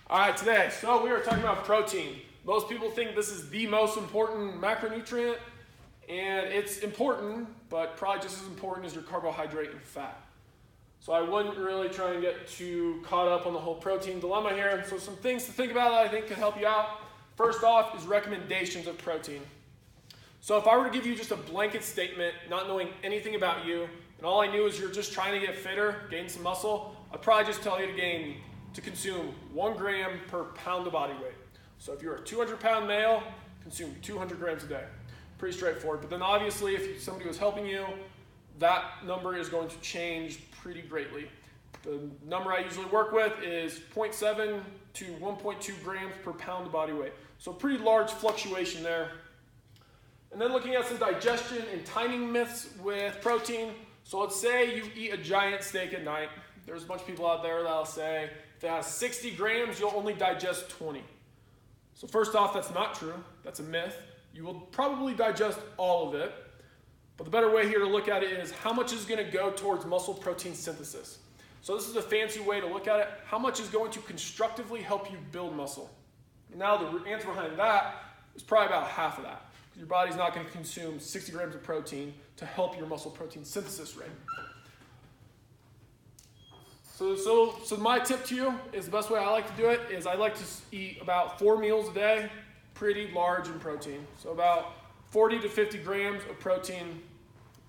All right, today, so we are talking about protein. Most people think this is the most important macronutrient, and it's important, but probably just as important as your carbohydrate and fat. So I wouldn't really try and get too caught up on the whole protein dilemma here. So some things to think about that I think can help you out. First off is recommendations of protein. So if I were to give you just a blanket statement, not knowing anything about you, and all I knew is you're just trying to get fitter, gain some muscle, I'd probably just tell you to consume 1 gram per pound of body weight. So if you're a 200-pound male, consume 200 grams a day. Pretty straightforward. But then obviously if somebody was helping you, that number is going to change pretty greatly. The number I usually work with is 0.7 to 1.2 grams per pound of body weight. So pretty large fluctuation there. And then looking at some digestion and timing myths with protein. So let's say you eat a giant steak at night. There's a bunch of people out there that'll say if it has 60 grams, you'll only digest 20. So first off, that's not true. That's a myth. You will probably digest all of it. But the better way here to look at it is how much is going to go towards muscle protein synthesis. So this is a fancy way to look at it. How much is going to constructively help you build muscle? And now the answer behind that is probably about half of that. Because your body's not going to consume 60 grams of protein to help your muscle protein synthesis rate. So my tip to you is the best way I like to do it is I like to eat about 4 meals a day, pretty large in protein. So about 40 to 50 grams of protein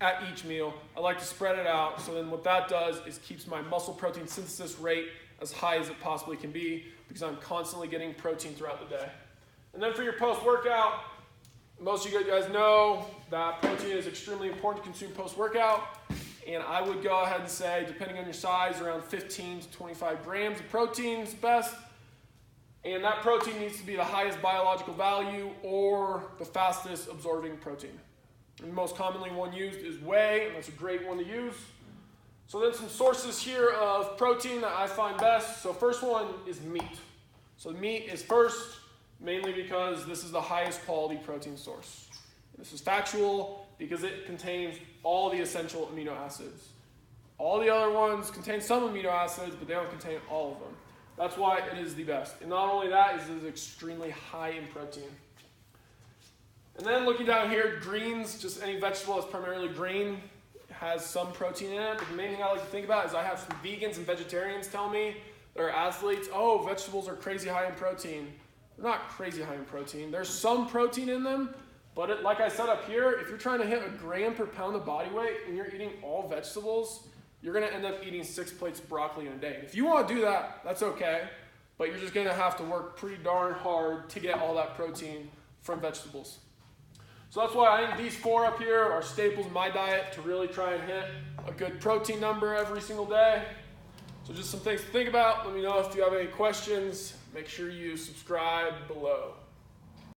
at each meal. I like to spread it out, so then what that does is keeps my muscle protein synthesis rate as high as it possibly can be because I'm constantly getting protein throughout the day. And then for your post-workout, most of you guys know that protein is extremely important to consume post-workout, and I would go ahead and say, depending on your size, around 15 to 25 grams of protein is best. And that protein needs to be the highest biological value or the fastest absorbing protein. And the most commonly one used is whey, and that's a great one to use. So then some sources here of protein that I find best. So first one is meat. So meat is first, mainly because this is the highest quality protein source. This is factual because it contains all the essential amino acids. All the other ones contain some amino acids, but they don't contain all of them. That's why it is the best. And not only that, it is extremely high in protein. And then looking down here, greens, just any vegetable that's primarily green, has some protein in it. But the main thing I like to think about is I have some vegans and vegetarians tell me, that are athletes, oh, vegetables are crazy high in protein. They're not crazy high in protein. There's some protein in them, but like I said up here, if you're trying to hit a gram per pound of body weight and you're eating all vegetables, you're going to end up eating 6 plates of broccoli in a day. If you want to do that, that's okay, but you're just going to have to work pretty darn hard to get all that protein from vegetables. So that's why I think these 4 up here are staples in my diet to really try and hit a good protein number every single day. So just some things to think about. Let me know if you have any questions. Make sure you subscribe below.